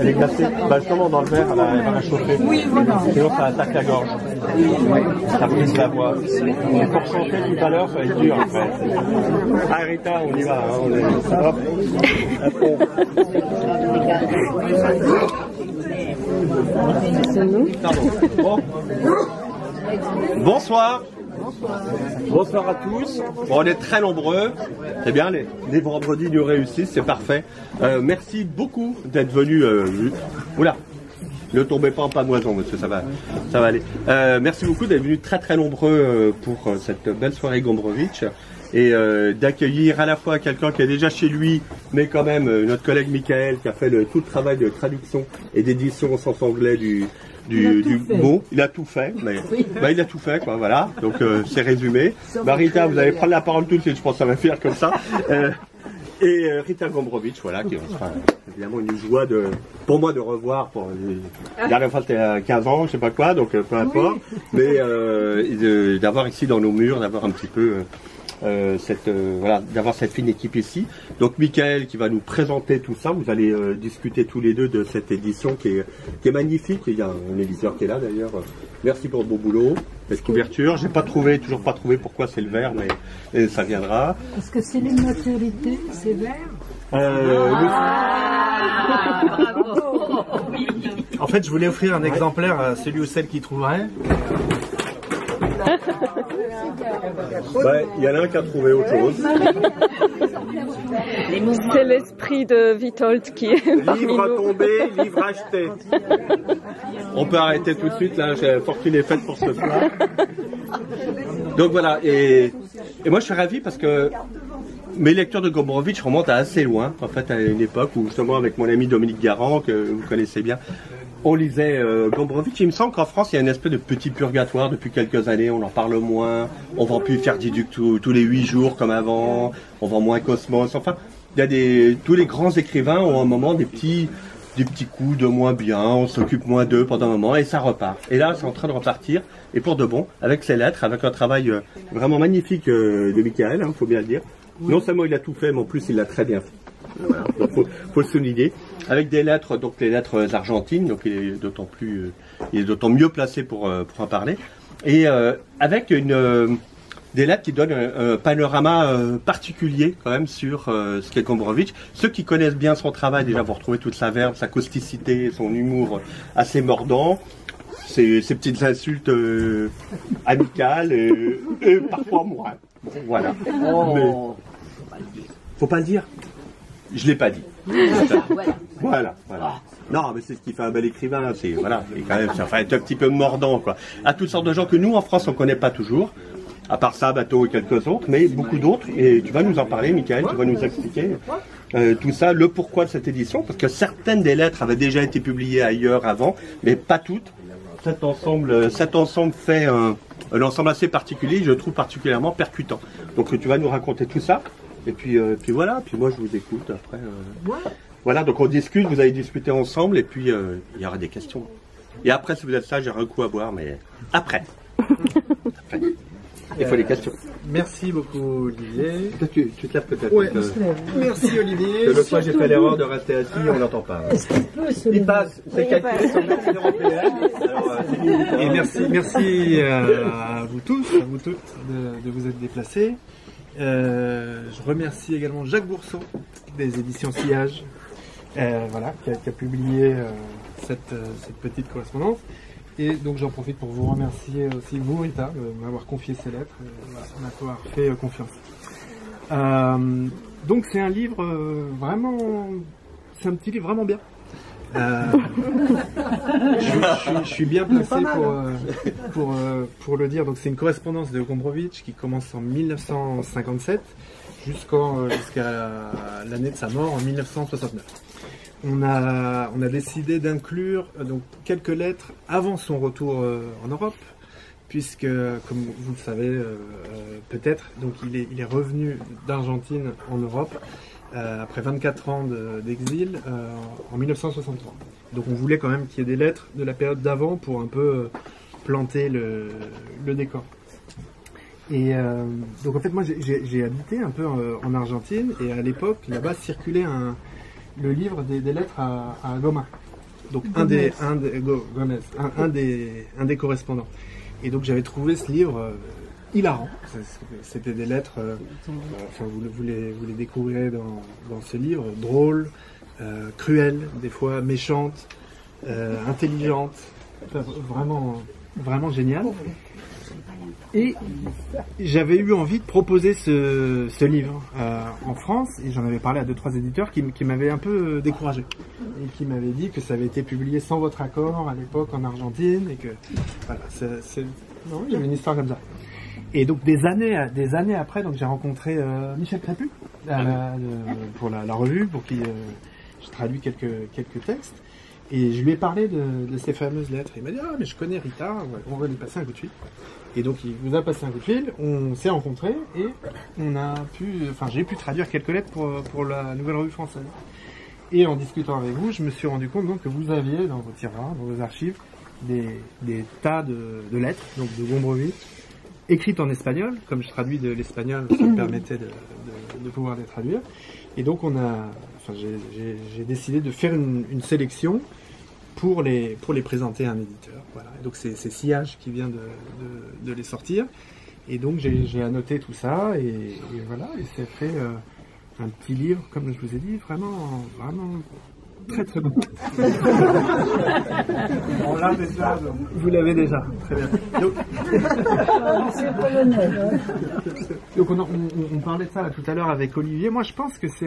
Elle est glacée. Bah justement dans le verre, elle va réchauffer. Oui, voilà. Sinon ça attaque la gorge. Ça brise la voix. Et pour chanter tout à l'heure, ça va être dur après. Ah Rita, on y va. Hein, on est... Hop. À fond. Bon. Bonsoir. Bonsoir à tous. Bon, on est très nombreux. C'est bien, les vendredis nous réussissent, c'est parfait. Merci beaucoup d'être venus. Oula, ne tombez pas en pamoison, monsieur, ça va aller. Merci beaucoup d'être venus très très nombreux pour cette belle soirée Gombrowicz et d'accueillir à la fois quelqu'un qui est déjà chez lui, mais quand même notre collègue Michael qui a fait tout le travail de traduction et d'édition au sens anglais du mot. Il a tout fait, mais bah, il a tout fait, quoi, voilà. Donc c'est résumé. Rita, vous allez prendre la parole tout de suite, je pense que ça va faire comme ça. Et Rita Gombrowicz, voilà, qui sera évidemment une joie pour moi de revoir. La dernière fois c'était 15 ans, je sais pas quoi, donc peu importe. Mais d'avoir ici dans nos murs, d'avoir un petit peu voilà, d'avoir cette fine équipe ici. Donc Michael qui va nous présenter tout ça. Vous allez discuter tous les deux de cette édition qui est magnifique. Il y a un éditeur qui est là d'ailleurs. Merci pour le beau boulot. Cette couverture, j'ai toujours pas trouvé pourquoi c'est le vert, mais ça viendra. Est-ce que c'est l'immaturité, c'est vert? En fait, je voulais offrir un exemplaire à celui ou celle qui trouverait. Il y en a un qui a trouvé autre chose. C'est l'esprit de Witold qui est livre tombé, livre acheté. On peut arrêter tout de suite, là, fortune est faite pour ce soir. Donc voilà, et moi je suis ravi parce que mes lectures de Gombrowicz remontent à assez loin, en fait à une époque où justement avec mon ami Dominique Garand, que vous connaissez bien, on lisait Gombrowicz. Il me semble qu'en France, il y a une espèce de petit purgatoire depuis quelques années. On en parle moins. On vend plus Ferdiduc tous les 8 jours comme avant. On vend moins Cosmos. Enfin, il y a tous les grands écrivains ont un moment des petits coups de moins bien. On s'occupe moins d'eux pendant un moment et ça repart. Et là, c'est en train de repartir. Et pour de bon, avec ses lettres, avec un travail vraiment magnifique de Michael, hein, faut bien le dire. Non seulement il a tout fait, mais en plus il l'a très bien fait. Voilà. Donc faut le souligner. Avec des lettres, donc les lettres argentines, donc il est d'autant mieux placé pour en parler. Et avec des lettres qui donnent un panorama particulier quand même sur ce qu'est Gombrowicz. Ceux qui connaissent bien son travail, déjà vont retrouver toute sa verve, sa causticité, son humour assez mordant, ses petites insultes amicales et parfois moins. Voilà. Mais, faut pas le dire. Je l'ai pas dit. Voilà. Non, mais c'est ce qui fait un bel écrivain. C'est voilà, et quand même, ça fait être un petit peu mordant, quoi. À toutes sortes de gens que nous en France on connaît pas toujours. À part ça, Bateau et quelques autres, mais beaucoup d'autres. Et tu vas nous en parler, Michael. Tu vas nous expliquer tout ça, le pourquoi de cette édition, parce que certaines des lettres avaient déjà été publiées ailleurs avant, mais pas toutes. Cet ensemble fait un ensemble assez particulier, je trouve particulièrement percutant. Donc tu vas nous raconter tout ça. Et puis voilà, puis moi je vous écoute après. Voilà, donc on discute, vous allez discuter ensemble et puis il y aura des questions. Et après, si vous êtes sage, il y aura un coup à boire, mais après. Il faut des questions. Merci beaucoup Olivier. Tu te lèves peut-être. Ouais. Merci Olivier. L'autre fois j'ai fait l'erreur de rester assis, on n'entend pas. Il passe, c'est calculé sur le marché européen. Et merci à vous tous, à vous toutes de vous être déplacés. Je remercie également Jacques Bourson des éditions Sillage, voilà, qui a publié cette petite correspondance. Et donc j'en profite pour vous remercier aussi vous Rita de m'avoir confié ces lettres, de m'avoir fait confiance. Donc c'est un livre vraiment, c'est un petit livre vraiment bien. Je suis bien placé pour le dire. Donc c'est une correspondance de Gombrowicz qui commence en 1957 jusqu'à l'année de sa mort en 1969. On a décidé d'inclure donc quelques lettres avant son retour en Europe, puisque comme vous le savez peut-être, donc il est revenu d'Argentine en Europe après 24 ans d'exil en 1963. Donc on voulait quand même qu'il y ait des lettres de la période d'avant pour un peu planter le décor. Et donc en fait moi j'ai habité un peu en Argentine et à l'époque là-bas circulait le livre des lettres à Gomez. Donc un des correspondants. Et donc j'avais trouvé ce livre hilarant. C'était des lettres, enfin vous les découvrirez dans ce livre, drôles, cruelles, des fois méchantes, intelligentes, vraiment génial. Et j'avais eu envie de proposer ce livre en France, et j'en avais parlé à 2-3 éditeurs qui m'avaient un peu découragé et qui m'avaient dit que ça avait été publié sans votre accord à l'époque en Argentine et que voilà, non, il y avait une histoire comme ça. Et donc des années après, donc j'ai rencontré Michel Crépu pour la revue, pour qui je traduis quelques textes. Et je lui ai parlé de ces fameuses lettres. Il m'a dit « Ah, mais je connais Rita, on va lui passer un coup de fil. » Et donc il vous a passé un coup de fil, on s'est rencontrés et j'ai pu traduire quelques lettres pour la Nouvelle Revue Française. Et en discutant avec vous, je me suis rendu compte donc que vous aviez dans vos tiroirs, dans vos archives, des tas de lettres, donc de Gombrowicz, écrites en espagnol. Comme je traduis de l'espagnol, ça me permettait de pouvoir les traduire. Et donc j'ai décidé de faire une sélection pour les présenter à un éditeur. Voilà. Et donc c'est Sillage qui vient de les sortir. Et donc j'ai annoté tout ça et voilà, et c'est fait un petit livre, comme je vous ai dit, vraiment très très bon. On l'a déjà. Vous l'avez déjà, très bien. Donc on parlait de ça là, tout à l'heure avec Olivier. Moi je pense que c'est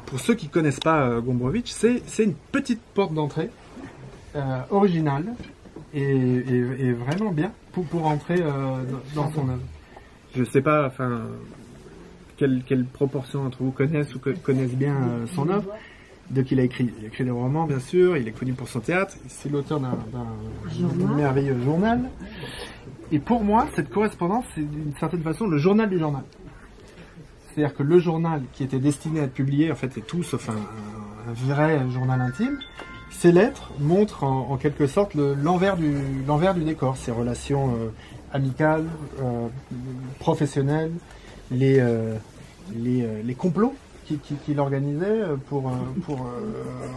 pour ceux qui connaissent pas Gombrowicz, c'est une petite porte d'entrée originale et vraiment bien pour entrer dans son œuvre. Je sais pas, quelle proportion d'entre vous connaissent bien son œuvre. Donc il a écrit des romans, bien sûr, il est connu pour son théâtre, c'est l'auteur d'un merveilleux journal. Et pour moi, cette correspondance, c'est d'une certaine façon le journal du journal. C'est-à-dire que le journal qui était destiné à être publié, en fait, est tout sauf un vrai journal intime. Ces lettres montrent en quelque sorte l'envers du décor, ses relations amicales, professionnelles, les complots qu'il organisait pour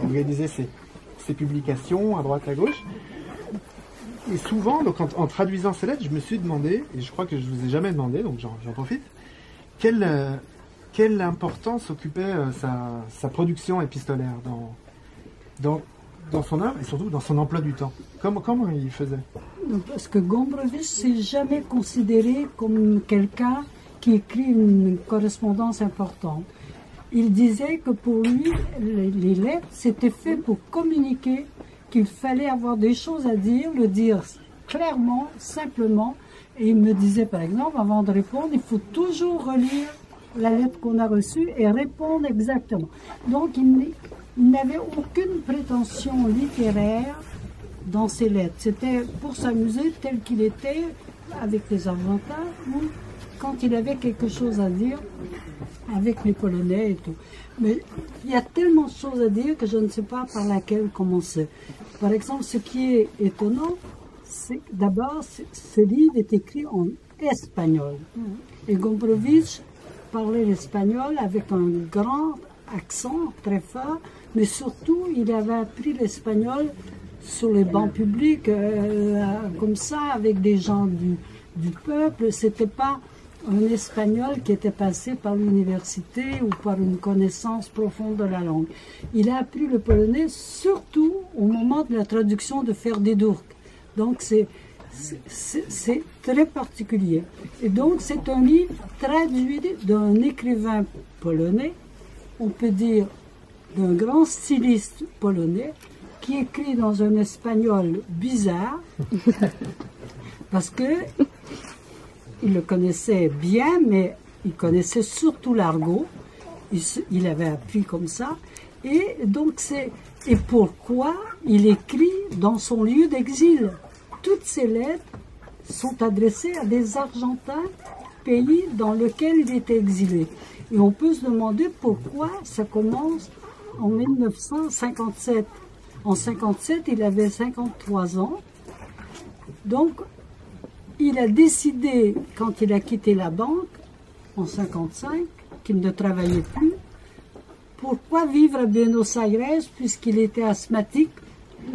organiser ses publications à droite à gauche. Et souvent, donc en traduisant ces lettres, je me suis demandé, et je crois que je ne vous ai jamais demandé, donc j'en profite, quelle importance occupait sa production épistolaire dans son œuvre et surtout dans son emploi du temps. Comment il faisait? Parce que Gombrowicz s'est jamais considéré comme quelqu'un qui écrit une correspondance importante. Il disait que pour lui, les lettres, c'était fait pour communiquer, qu'il fallait avoir des choses à dire, le dire clairement, simplement. Et il me disait, par exemple, avant de répondre, il faut toujours relire la lettre qu'on a reçue et répondre exactement. Donc, il n'avait aucune prétention littéraire dans ses lettres. C'était pour s'amuser tel qu'il était, avec les Argentins, ou quand il avait quelque chose à dire avec les Polonais et tout. Mais il y a tellement de choses à dire que je ne sais pas par laquelle commencer. Par exemple, ce qui est étonnant, c'est que d'abord, ce livre est écrit en espagnol. Et Gombrowicz parlait l'espagnol avec un grand accent très fort, mais surtout, il avait appris l'espagnol sur les bancs publics, comme ça, avec des gens du peuple. C'était pas un espagnol qui était passé par l'université ou par une connaissance profonde de la langue. Il a appris le polonais surtout au moment de la traduction de Ferdydurk. Donc c'est très particulier. Et donc c'est un livre traduit d'un écrivain polonais, on peut dire d'un grand styliste polonais, qui écrit dans un espagnol bizarre, parce que il le connaissait bien, mais il connaissait surtout l'argot. Il avait appris comme ça. Et donc et pourquoi il écrit dans son lieu d'exil? Toutes ces lettres sont adressées à des Argentins, pays dans lequel il était exilé. Et on peut se demander pourquoi ça commence en 1957. En 1957, il avait 53 ans. Donc, il a décidé, quand il a quitté la banque, en 1955, qu'il ne travaillait plus. Pourquoi vivre à Buenos Aires puisqu'il était asthmatique?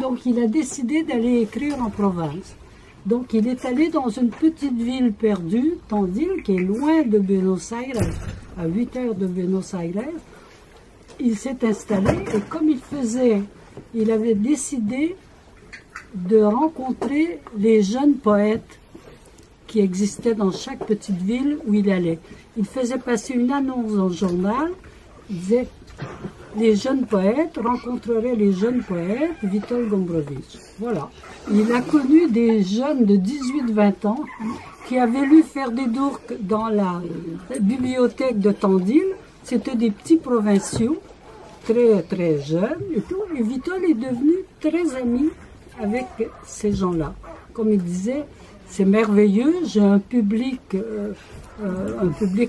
Donc il a décidé d'aller écrire en province. Donc il est allé dans une petite ville perdue, Tandil, qui est loin de Buenos Aires, à 8 heures de Buenos Aires. Il s'est installé et comme il avait décidé de rencontrer les jeunes poètes qui existaient dans chaque petite ville où il allait. Il faisait passer une annonce dans le journal, il disait les jeunes poètes rencontreraient les jeunes poètes, Witold Gombrowicz. Voilà. Il a connu des jeunes de 18-20 ans qui avaient lu Ferdedourk dans la bibliothèque de Tandil. C'était des petits provinciaux, très très jeunes et tout. Et Witold est devenu très ami avec ces gens-là. Comme il disait, c'est merveilleux, j'ai un public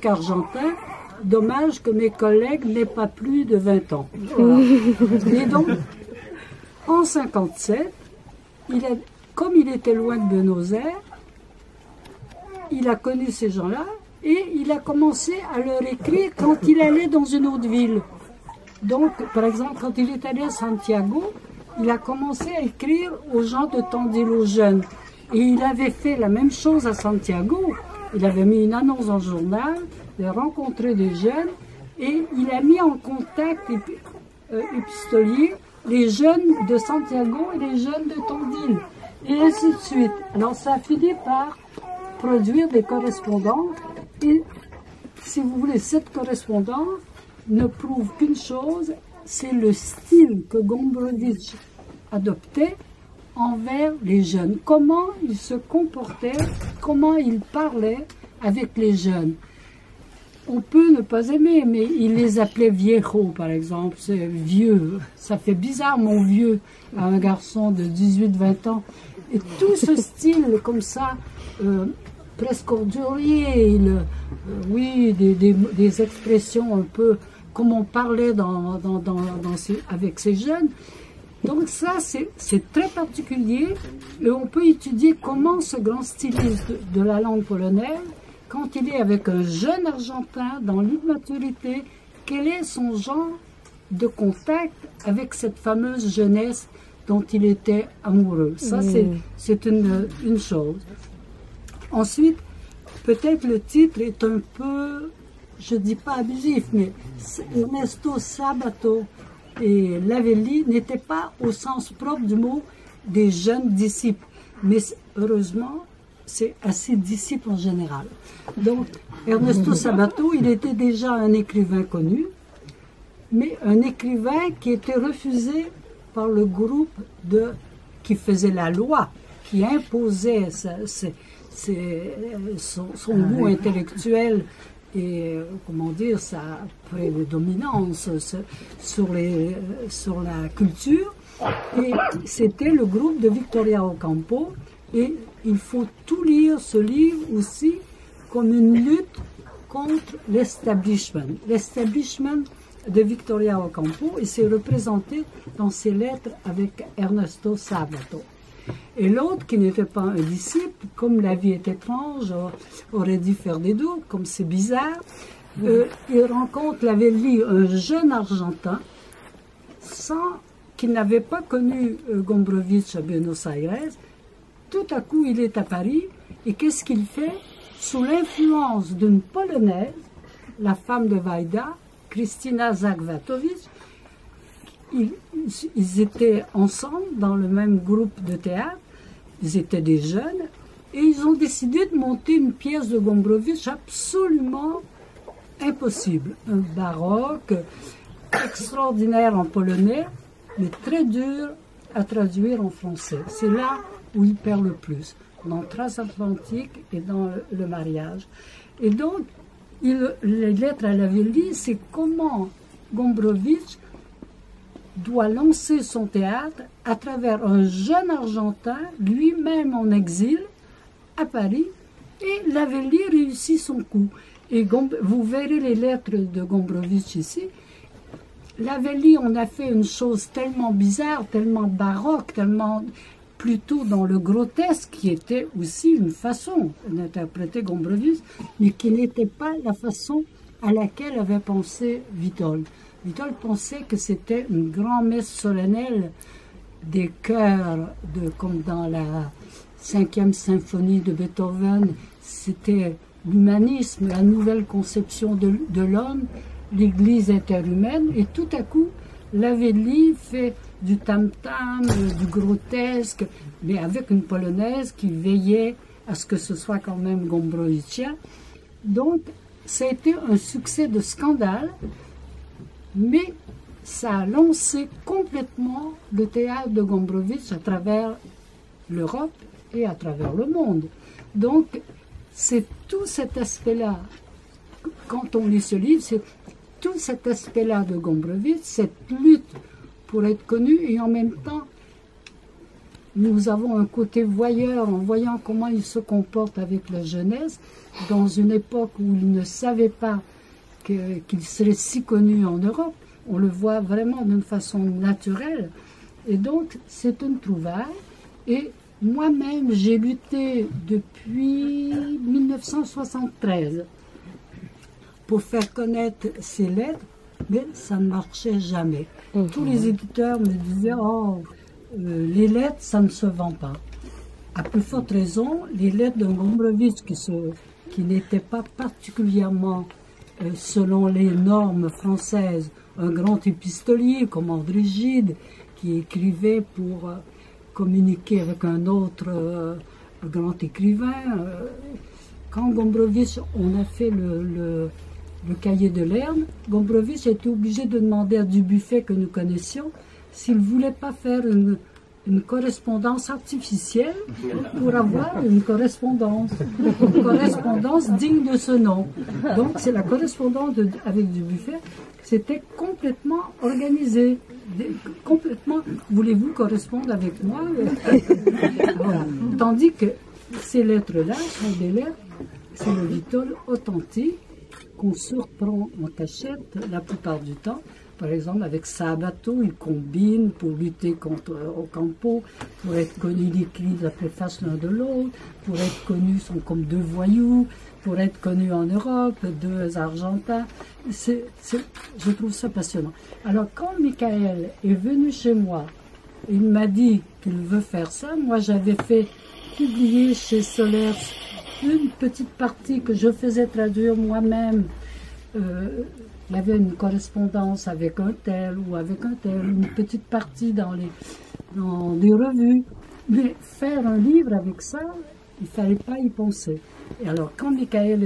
argentin. Dommage que mes collègues n'aient pas plus de 20 ans. Voilà. Et donc, en 1957, comme il était loin de Buenos Aires, il a connu ces gens-là et il a commencé à leur écrire quand il allait dans une autre ville. Donc, par exemple, quand il est allé à Santiago, il a commencé à écrire aux gens de Tandil, aux jeunes. Et il avait fait la même chose à Santiago. Il avait mis une annonce dans le journal, de rencontrer des jeunes, et il a mis en contact épistolier les jeunes de Santiago et les jeunes de Tandil, et ainsi de suite. Alors ça a fini par produire des correspondances, et si vous voulez, cette correspondance ne prouve qu'une chose, c'est le style que Gombrowicz adoptait envers les jeunes. Comment il se comportait, comment il parlait avec les jeunes. On peut ne pas aimer, mais il les appelait viejo, par exemple, c'est vieux. Ça fait bizarre, mon vieux, à un garçon de 18-20 ans. Et tout ce style comme ça, presque ordurier, oui, des expressions un peu comme on parlait avec ces jeunes. Donc ça, c'est très particulier et on peut étudier comment ce grand styliste de la langue polonaise, quand il est avec un jeune Argentin dans l'immaturité, quel est son genre de contact avec cette fameuse jeunesse dont il était amoureux. Ça, c'est une chose. Ensuite, peut-être le titre est un peu, je ne dis pas abusif, mais Ernesto Sabato et Lavelli n'étaient pas au sens propre du mot des jeunes disciples. Mais heureusement, c'est assez disciple en général. Donc, Ernesto Sabato, il était déjà un écrivain connu, mais un écrivain qui était refusé par le groupe qui faisait la loi, qui imposait son goût intellectuel et, comment dire, sa prédominance sur la culture. Et c'était le groupe de Victoria Ocampo. Et il faut tout lire ce livre aussi comme une lutte contre l'establishment. L'establishment de Victoria Ocampo, et c'est représenté dans ses lettres avec Ernesto Sabato. Et l'autre, qui n'était pas un disciple, comme La vie est étrange, aurait dû faire des doutes, comme c'est bizarre, il rencontre Lavelli, un jeune Argentin, qu'il n'avait pas connu Gombrowicz à Buenos Aires. Tout à coup, il est à Paris, et qu'est-ce qu'il fait? Sous l'influence d'une Polonaise, la femme de Wajda, Krystyna Zagwatowicz, ils étaient ensemble dans le même groupe de théâtre, ils étaient des jeunes, et ils ont décidé de monter une pièce de Gombrowicz absolument impossible. Un baroque extraordinaire en polonais, mais très dur à traduire en français. C'est là où il perd le plus, dans Transatlantique et dans le mariage. Et donc, les lettres à Lavelli, c'est comment Gombrowicz doit lancer son théâtre à travers un jeune Argentin, lui-même en exil, à Paris, et Lavelli réussit son coup. Et vous verrez les lettres de Gombrowicz ici. Lavelli, on a fait une chose tellement bizarre, tellement baroque, tellement plutôt dans le grotesque, qui était aussi une façon d'interpréter Gombrowicz, mais qui n'était pas la façon à laquelle avait pensé Witold. Witold pensait que c'était une grand-messe solennelle des chœurs, comme dans la 5e symphonie de Beethoven, c'était l'humanisme, la nouvelle conception de l'homme, l'église interhumaine, et tout à coup, Lavelli fait du tam-tam, du grotesque, mais avec une polonaise qui veillait à ce que ce soit quand même gombrowiczien. Donc, ça a été un succès de scandale, mais ça a lancé complètement le théâtre de Gombrowicz à travers l'Europe et à travers le monde. Donc, c'est tout cet aspect-là, quand on lit ce livre, c'est tout cet aspect-là de Gombrowicz, cette lutte pour être connu, et en même temps, nous avons un côté voyeur en voyant comment il se comporte avec la jeunesse, dans une époque où il ne savait pas qu'il serait si connu en Europe. On le voit vraiment d'une façon naturelle. Et donc, c'est une trouvaille. Et moi-même, j'ai lutté depuis 1973 pour faire connaître ces lettres, mais ça ne marchait jamais. Tous les éditeurs me disaient « Oh, les lettres, ça ne se vend pas ». À plus forte raison, les lettres de Gombrowicz, qui n'étaient pas particulièrement, selon les normes françaises, un grand épistolier comme André Gide, qui écrivait pour communiquer avec un autre grand écrivain. Quand Gombrowicz, on a fait le cahier de Lerne, Gombrowicz était obligé de demander à Dubuffet, que nous connaissions, s'il ne voulait pas faire une correspondance artificielle pour avoir une correspondance digne de ce nom. Donc c'est la correspondance avec Dubuffet, c'était complètement organisé. Complètement, voulez-vous correspondre avec moi? Voilà. Tandis que ces lettres-là sont des lettres, c'est le Witold authentique, qu'on surprend en cachette la plupart du temps. Par exemple, avec Sabato, il combine pour lutter contre Ocampo, pour être connu, il écrit la préface l'un de l'autre, pour être connu, sont comme deux voyous, pour être connus en Europe, deux Argentins. Je trouve ça passionnant. Alors, quand Michael est venu chez moi, il m'a dit qu'il veut faire ça. Moi, j'avais fait publier chez Solers une petite partie que je faisais traduire moi-même. Il y avait une correspondance avec un tel ou avec un tel, une petite partie dans les revues. Mais faire un livre avec ça, il ne fallait pas y penser. Et alors, quand Michael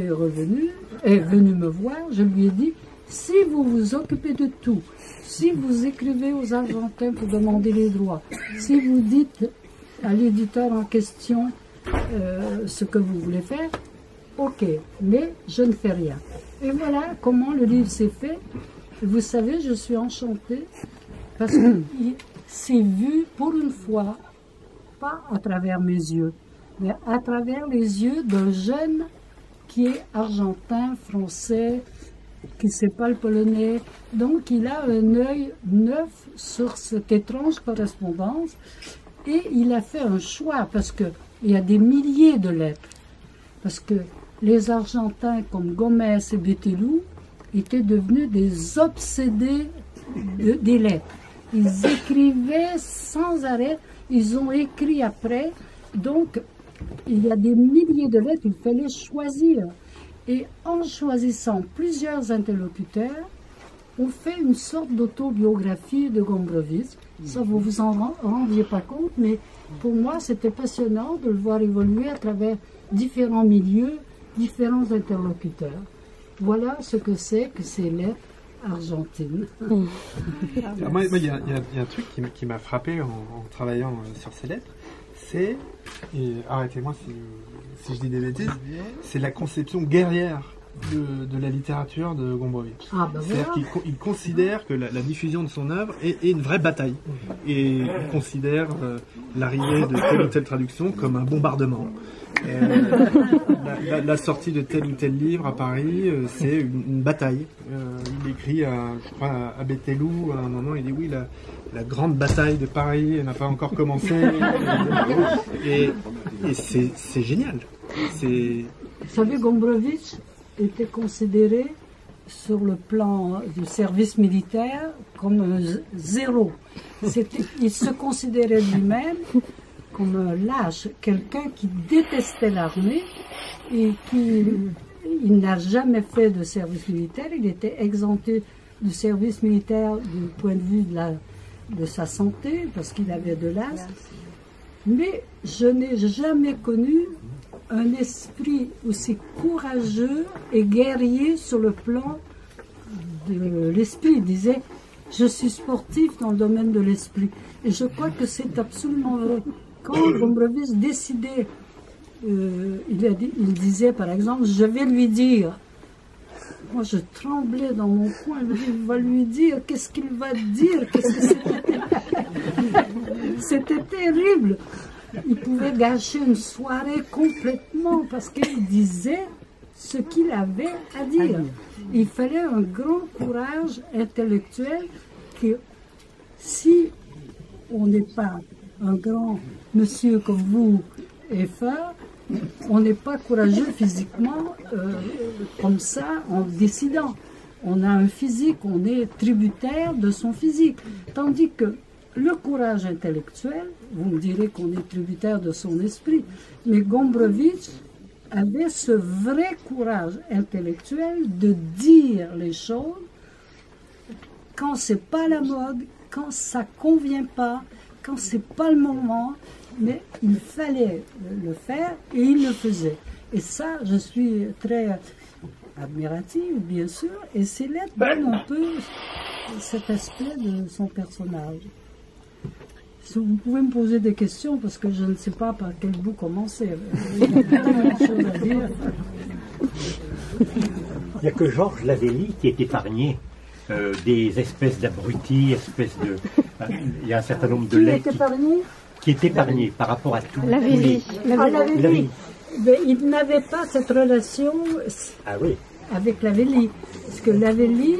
est venu me voir, je lui ai dit, si vous vous occupez de tout, si vous écrivez aux Argentins pour demander les droits, si vous dites à l'éditeur en question ce que vous voulez faire, ok, mais je ne fais rien. Et voilà comment le livre s'est fait. Vous savez, je suis enchantée parce que c'est vu pour une fois, pas à travers mes yeux, mais à travers les yeux d'un jeune qui est argentin, français, qui ne sait pas le polonais. Donc il a un œil neuf sur cette étrange correspondance et il a fait un choix parce qu'il y a des milliers de lettres. Parce que les Argentins comme Gomez et Betelou étaient devenus des obsédés des lettres. Ils écrivaient sans arrêt, ils ont écrit après, donc il y a des milliers de lettres, il fallait choisir. Et en choisissant plusieurs interlocuteurs, on fait une sorte d'autobiographie de Gombrowicz. Ça, vous vous en rendiez pas compte, mais pour moi, c'était passionnant de le voir évoluer à travers différents milieux, différents interlocuteurs. Voilà ce que c'est que ces lettres argentines. Alors moi, il y a un truc qui m'a frappé en travaillant sur ces lettres, et arrêtez-moi si je dis des bêtises, c'est la conception guerrière de la littérature de Gombrowicz. Ah, ben C'est-à-dire voilà. qu'il considère que la diffusion de son œuvre est une vraie bataille. Et il considère l'arrivée de telle ou telle traduction comme un bombardement. La sortie de tel ou tel livre à Paris, c'est une bataille. Il écrit, je crois, à Bételou, à un moment, il dit oui, la grande bataille de Paris n'a pas encore commencé. Et c'est génial. Vous savez, Gombrowicz était considéré sur le plan du service militaire comme zéro. Il se considérait lui-même comme un lâche, quelqu'un qui détestait l'armée et il n'a jamais fait de service militaire. Il était exempté du service militaire du point de vue de sa santé, parce qu'il avait de l'asthme. Mais je n'ai jamais connu un esprit aussi courageux et guerrier sur le plan de l'esprit. Il disait, je suis sportif dans le domaine de l'esprit. Et je crois que c'est absolument vrai. Quand Gombrowicz décidait, il disait par exemple, je vais lui dire, moi je tremblais dans mon coin, il va lui dire, qu'est-ce qu'il va dire, c'était terrible. Il pouvait gâcher une soirée complètement parce qu'il disait ce qu'il avait à dire. Il fallait un grand courage intellectuel que si on n'est pas un grand monsieur comme vous et Feur, on n'est pas courageux physiquement comme ça en décidant. On a un physique, on est tributaire de son physique. Tandis que le courage intellectuel, vous me direz qu'on est tributaire de son esprit, mais Gombrowicz avait ce vrai courage intellectuel de dire les choses quand c'est pas la mode, quand ça convient pas, quand c'est pas le moment, mais il fallait le faire et il le faisait. Et ça, je suis très admirative, bien sûr, et c'est là donne un peu cet aspect de son personnage. Si vous pouvez me poser des questions, parce que je ne sais pas par quel bout commencer. Il y a tellement de choses à dire. Il n'y a que Georges Lavelli qui est épargné des espèces d'abrutis, il y a un certain nombre de lettres qui est épargné par rapport à tout. Lavelli. Mais il n'avait pas cette relation avec Lavelli. Parce que Lavelli,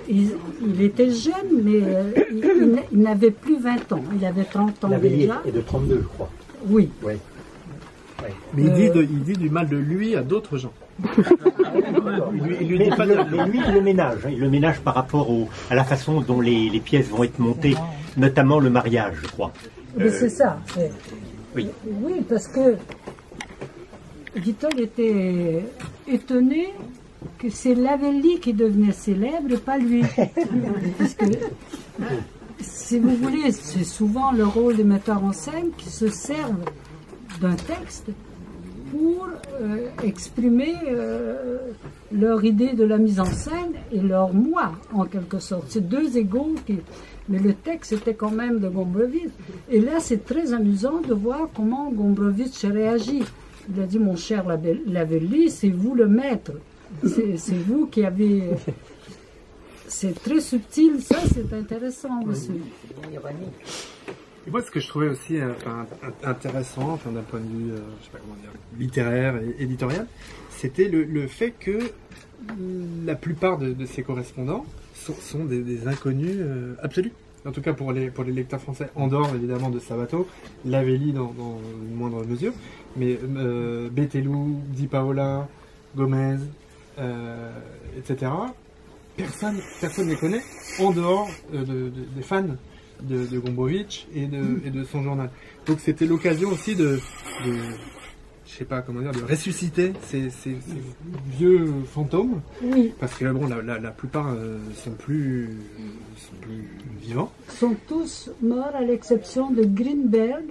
il était jeune, mais il n'avait plus 20 ans. Il avait 30 ans Lavelli déjà. est de 32, je crois. Oui. Ouais. Mais il dit du mal de lui à d'autres gens. il lui dit pas mais lui, il le ménage par rapport à la façon dont les pièces vont être montées, notamment le mariage, je crois. Mais c'est ça. Oui. Oui, parce que Vitold était étonné que c'est Lavelli qui devenait célèbre et pas lui. Parce que, si vous voulez, c'est souvent le rôle des metteurs en scène qui se servent d'un texte pour exprimer leur idée de la mise en scène et leur moi, en quelque sorte. C'est deux égaux mais le texte était quand même de Gombrowicz. Et là, c'est très amusant de voir comment Gombrowicz réagit. Il a dit, mon cher Lavelli, c'est vous le maître. C'est vous qui avez... C'est très subtil, ça, c'est intéressant aussi. Et moi, ce que je trouvais aussi intéressant, d'un point de vue, je sais pas comment dire, littéraire et éditorial, c'était le fait que la plupart de ses correspondants sont des inconnus absolus. En tout cas pour les lecteurs français, en dehors évidemment de Sabato, Lavelli dans une moindre mesure, mais Bételou, Di Paola, Gomez, etc. Personne ne les connaît en dehors des fans de Gombrowicz et de son journal. Donc c'était l'occasion aussi de je sais pas comment dire, de ressusciter ces vieux fantômes. Oui. Parce que bon, la plupart sont plus vivants. Ils sont tous morts à l'exception de Greenberg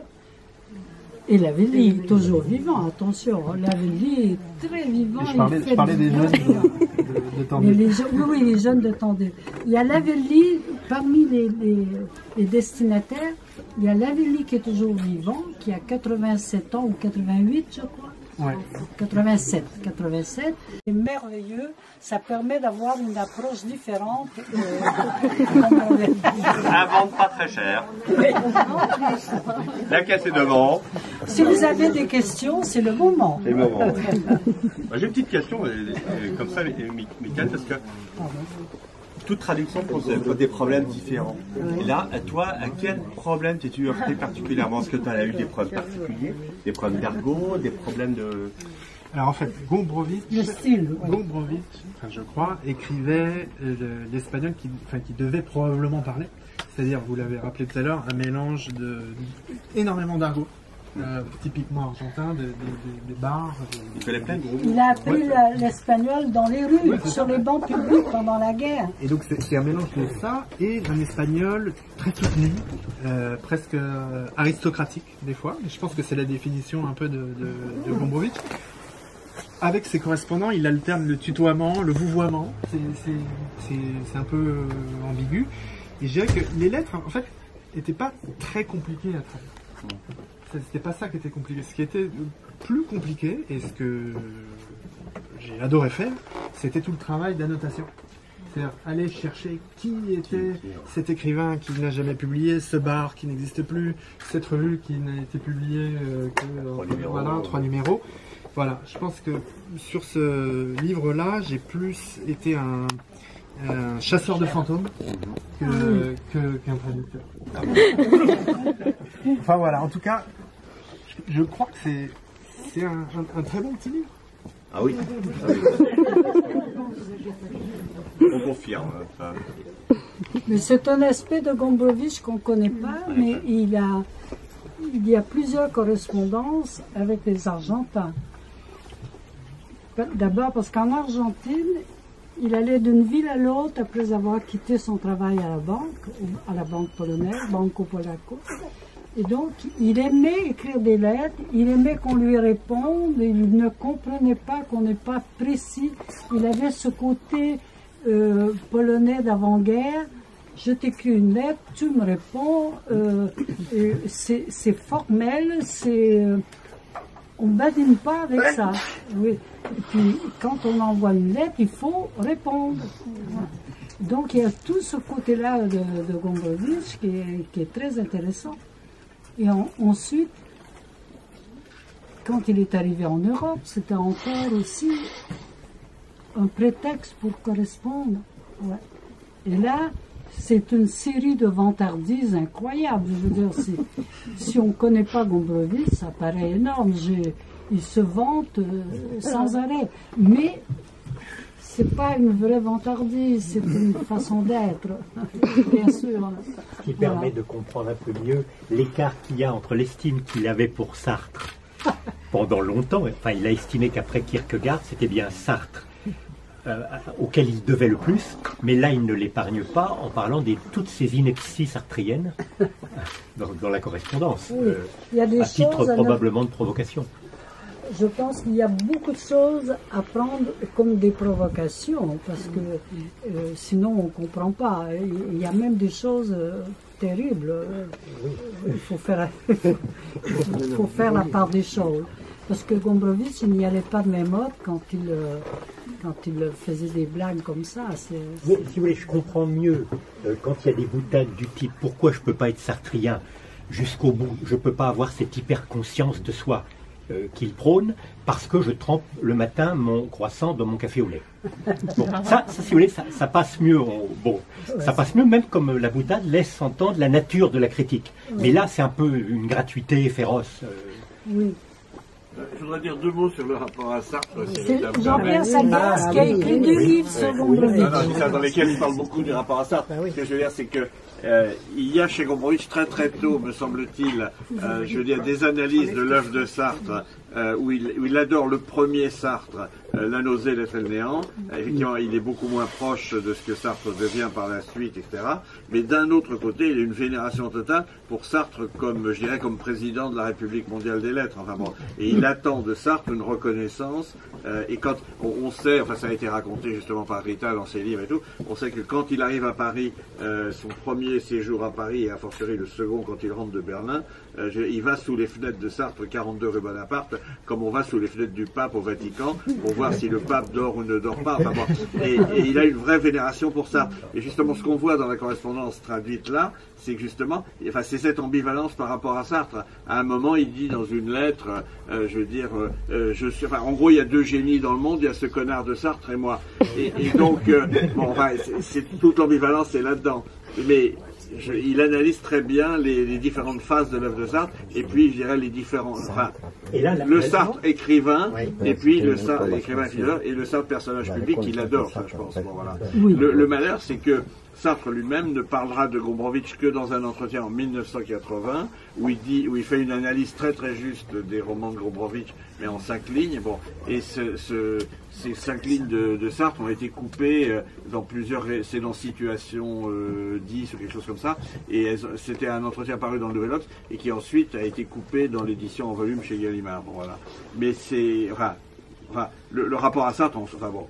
et Lavelli, toujours vivant, attention. Lavelli est très vivant. Je parlais des jeunes de Tendue. Oui, les jeunes de Tendue. Il y a Lavelli, parmi les destinataires, il y a Lavelli qui est toujours vivant, qui a 87 ans ou 88, je crois. Ouais. 87. C'est merveilleux, ça permet d'avoir une approche différente. Invente pas très cher. La cassée devant. Si vous avez des questions, c'est le moment. C'est le moment. J'ai une petite question, comme ça, Michael, parce que toute traduction pose des problèmes différents. Et là, toi, à quel problème t'es-tu heurté particulièrement? Est-ce que tu as eu des problèmes particuliers, des problèmes d'argot, des problèmes de... Alors en fait, Gombrowicz, Le style, ouais. Gombrowicz, je crois, écrivait l'espagnol qui devait probablement parler. C'est-à-dire, vous l'avez rappelé tout à l'heure, un mélange énormément d'argot. Typiquement argentin, des bars. Il a appris l'espagnol dans les rues, sur les bancs publics pendant la guerre. Et donc c'est un mélange de ça et un espagnol très soutenu, presque aristocratique des fois. Et je pense que c'est la définition un peu de Gombrowicz. Avec ses correspondants, il alterne le tutoiement, le vouvoiement. C'est un peu ambigu. Et je dirais que les lettres, en fait, n'étaient pas très compliquées à traduire. C'était pas ça qui était compliqué. Ce qui était plus compliqué, et ce que j'ai adoré faire, c'était tout le travail d'annotation. C'est-à-dire aller chercher qui était cet écrivain qui n'a jamais publié, ce bar qui n'existe plus, cette revue qui n'a été publiée que 3 numéros. Voilà, je pense que sur ce livre-là, j'ai plus été un chasseur de fantômes qu'un traducteur. Enfin voilà, en tout cas, je crois que c'est un très bon petit livre. Ah oui. On confirme. Enfin. Mais c'est un aspect de Gombrowicz qu'on ne connaît pas, mais il y a plusieurs correspondances avec les Argentins. D'abord parce qu'en Argentine, il allait d'une ville à l'autre après avoir quitté son travail à la banque polonaise, Banco Polaco. Et donc, il aimait écrire des lettres, il aimait qu'on lui réponde, il ne comprenait pas qu'on n'est pas précis. Il avait ce côté polonais d'avant-guerre. Je t'écris une lettre, tu me réponds, c'est formel, on ne badine pas avec ça. Oui. Et puis, quand on envoie une lettre, il faut répondre. Donc, il y a tout ce côté-là de Gombrowicz qui est très intéressant. Et ensuite, quand il est arrivé en Europe, c'était encore aussi un prétexte pour correspondre. Ouais. Et là, c'est une série de vantardises incroyables. Je veux dire, si on ne connaît pas Gombrowicz, ça paraît énorme. Il se vante sans arrêt. Mais c'est pas une vraie vantardise, c'est une façon d'être, bien sûr. Ce qui permet de comprendre un peu mieux l'écart qu'il y a entre l'estime qu'il avait pour Sartre pendant longtemps. Enfin, il a estimé qu'après Kierkegaard, c'était bien Sartre auquel il devait le plus, mais là, il ne l'épargne pas en parlant de toutes ces inepties sartriennes dans la correspondance, Oui, il y a des à titre choses probablement de provocation. Je pense qu'il y a beaucoup de choses à prendre comme des provocations, parce que sinon on ne comprend pas. Il y a même des choses terribles. Il faut faire la part des choses. Parce que Gombrowicz, il n'y allait pas de même mode quand il faisait des blagues comme ça. Mais si vous voulez, je comprends mieux quand il y a des boutades du type « Pourquoi je ne peux pas être sartrien jusqu'au bout? Je ne peux pas avoir cette hyper-conscience de soi ». Qu'il prône parce que je trempe le matin mon croissant dans mon café au lait. Bon, ça si vous voulez, ça passe mieux. Ça passe mieux même comme la boutade laisse entendre la nature de la critique. Mais là, c'est un peu une gratuité féroce. Oui. Je voudrais dire 2 mots sur le rapport à Sartre. C'est Jean-Pierre Sagas qui a écrit 2 livres sur Gombrowicz. Dans lesquels il parle beaucoup du rapport à Sartre. Ce que je veux dire, c'est que il y a chez Gombrowicz très très tôt, me semble-t-il, je veux dire, des analyses de l'œuvre de Sartre où il adore le premier Sartre, La nausée, l'être et le néant. Effectivement, il est beaucoup moins proche de ce que Sartre devient par la suite, etc. Mais d'un autre côté, il a une vénération totale pour Sartre comme, je dirais, comme président de la République mondiale des lettres. Enfin bon, et il attend de Sartre une reconnaissance. Et quand on sait, enfin ça a été raconté justement par Rita dans ses livres et tout, on sait que quand il arrive à Paris, son premier séjour à Paris, et a fortiori le second quand il rentre de Berlin, il va sous les fenêtres de Sartre, 42 rue Bonaparte, comme on va sous les fenêtres du pape au Vatican, pour voir si le pape dort ou ne dort pas. Enfin bon, et il a une vraie vénération pour Sartre. Et justement, ce qu'on voit dans la correspondance traduite là, c'est que justement, enfin, c'est cette ambivalence par rapport à Sartre. À un moment, il dit dans une lettre, je veux dire, enfin, en gros, il y a deux génies dans le monde, il y a ce connard de Sartre et moi. Et donc, bon, enfin, toute l'ambivalence est là-dedans. Mais il analyse très bien les différentes phases de l'œuvre de Sartre, et puis, je dirais, les différents... Enfin, et là, le Sartre écrivain, et puis le Sartre écrivain philosophe, et le Sartre personnage public, qu'il adore, ça, je pense. Bon, voilà. Le malheur, c'est que Sartre lui-même ne parlera de Gombrowicz que dans un entretien en 1980, où il fait une analyse très très juste des romans de Gombrowicz, mais en 5 lignes. Bon, et ces 5 lignes de Sartre ont été coupées dans plusieurs, c'est dans Situation 10 ou quelque chose comme ça, et c'était un entretien paru dans le Nouvel Obs, et qui ensuite a été coupé dans l'édition en volume chez Gallimard. Bon, voilà. Mais c'est, enfin le rapport à Sartre, enfin bon,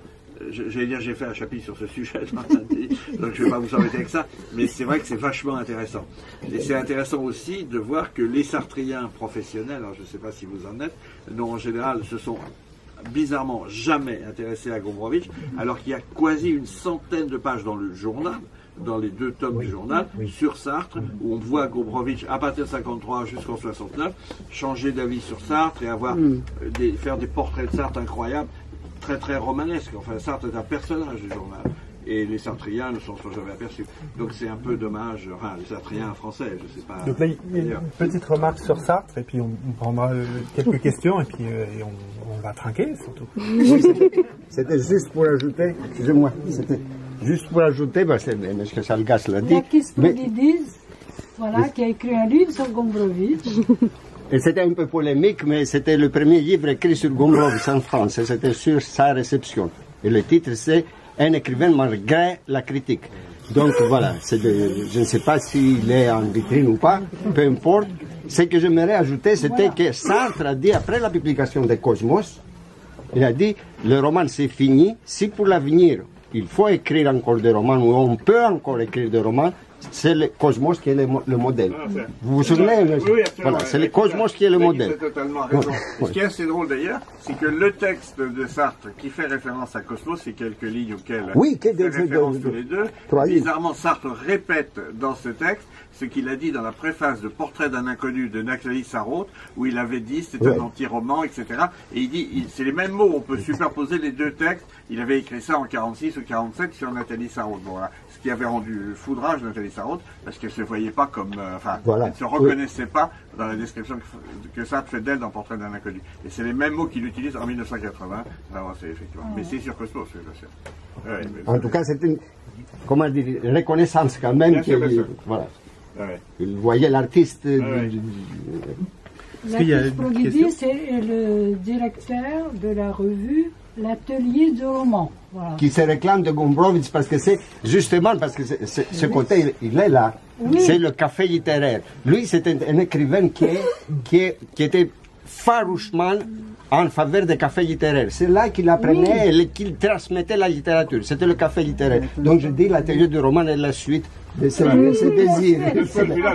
j'allais dire, j'ai fait un chapitre sur ce sujet, donc je ne vais pas vous embêter avec ça, mais c'est vrai que c'est vachement intéressant. Et c'est intéressant aussi de voir que les sartriens professionnels, alors je ne sais pas si vous en êtes, non, en général, se sont bizarrement jamais intéressés à Gombrowicz, alors qu'il y a quasi une centaine de pages dans le journal, dans les 2 tomes du journal, sur Sartre, où on voit Gombrowicz, à partir de 53 jusqu'en 69, changer d'avis sur Sartre et avoir faire des portraits de Sartre incroyables, très très romanesque. Enfin, Sartre est un personnage du journal. Et les Sartriens ne s'en sont jamais aperçus. Donc c'est un peu dommage, enfin, les Sartriens français, je sais pas. Donc là, il y a une petite remarque sur Sartre, et puis on prendra quelques questions, et puis on va trinquer, surtout. C'était juste pour ajouter, excusez-moi, c'était juste pour ajouter, parce que Salgas l'a dit. Kispolidis, voilà, qui a écrit un livre sur Gombrowicz. Et c'était un peu polémique, mais c'était le premier livre écrit sur Gombrowicz en France, et c'était sur sa réception. Et le titre, c'est « Un écrivain malgré la critique ». Donc voilà, je ne sais pas s'il est en vitrine ou pas, peu importe. Ce que j'aimerais ajouter, c'était que Sartre a dit, après la publication de Cosmos, il a dit « Le roman, c'est fini. Si pour l'avenir, il faut écrire encore des romans, ou on peut encore écrire des romans, c'est le Cosmos qui est le modèle. Vous vous souvenez? Oui, voilà, c'est le Cosmos qui est le modèle. Vous avez totalement raison. Ce qui est assez drôle d'ailleurs, c'est que le texte de Sartre qui fait référence à Cosmos, c'est quelques lignes auxquelles il fait référence tous les deux. Bizarrement, Sartre répète dans ce texte ce qu'il a dit dans la préface de Portrait d'un inconnu de Nathalie Sarraute, où il avait dit c'était un anti-roman, etc. Et il dit, c'est les mêmes mots, on peut superposer les deux textes. Il avait écrit ça en 46 ou 47 sur Nathalie Sarraute. Bon, voilà. Ce qui avait rendu foudrage Nathalie Sarraute, parce qu'elle ne se voyait pas comme, elle ne se reconnaissait pas dans la description que Sartre fait d'elle dans Portrait d'un inconnu. Et c'est les mêmes mots qu'il utilise en 1980. Alors, c'est effectivement. Mais c'est sur Cosmos, bien sûr. En tout cas, c'est une, comment dire, reconnaissance quand même. Voilà. Il voyait l'artiste. Kispolidis, c'est le directeur de la revue L'Atelier de roman. Voilà. Qui se réclame de Gombrowicz parce que c'est justement parce que ce côté, il est là. Oui. C'est le café littéraire. Lui, c'était un écrivain qui était farouchement en faveur des cafés littéraires. C'est là qu'il apprenait et qu'il transmettait la littérature. C'était le café littéraire. Donc je dis l'atelier du roman est la suite de ce désir.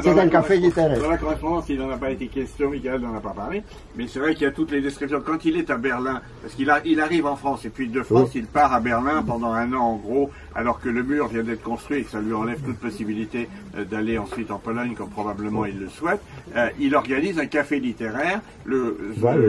C'est un café littéraire. Dans la correspondance, il n'en a pas été question, Michael n'en a pas parlé, mais c'est vrai qu'il y a toutes les descriptions. Quand il est à Berlin, parce qu'il arrive en France, et puis de France, il part à Berlin pendant 1 an en gros, alors que le mur vient d'être construit et que ça lui enlève toute possibilité d'aller ensuite en Pologne, comme probablement il le souhaite. Il organise un café littéraire, le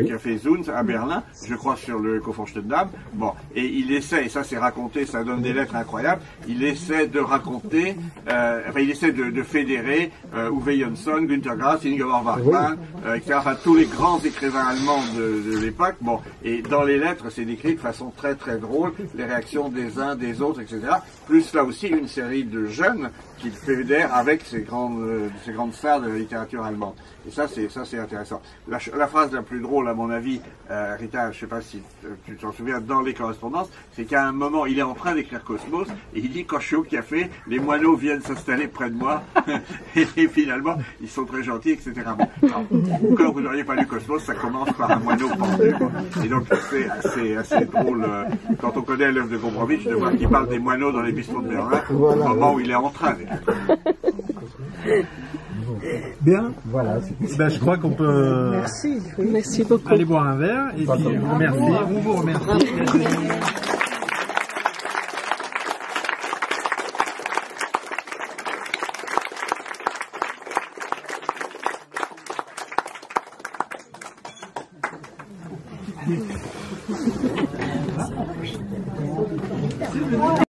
café Zunz à Berlin, je crois sur le Kurfürstendamm. Bon, et il essaie, et ça c'est raconté, ça donne des lettres incroyables, il essaie de raconter enfin, il essaie de fédérer Uwe Jönsson, Günter Grass, Ingeborg Bachmann, etc. Enfin, tous les grands écrivains allemands de l'époque. Bon, et dans les lettres, c'est décrit de façon très très drôle, les réactions des uns, des autres, etc. Plus là aussi une série de jeunes qu'il fédère avec ces grandes stars de la littérature allemande. Et ça c'est intéressant. La phrase la plus drôle à mon avis, Rita, je sais pas si tu t'en souviens, dans les correspondances, c'est qu'à un moment il est en train d'écrire Cosmos et il dit quand je suis au café, les moineaux viennent s'installer près de moi et finalement ils sont très gentils, etc. Bon, alors, quand vous n'auriez pas lu Cosmos, ça commence par un moineau pendu, quoi. Et donc c'est assez drôle quand on connaît l'œuvre de Gombrowicz de voir qu'il parle des moineaux dans les bistrots de Berlin au moment où il est en train d'écrire. Bien. Voilà. Ben, je crois qu'on peut Merci beaucoup. aller boire un verre et puis on vous remercie.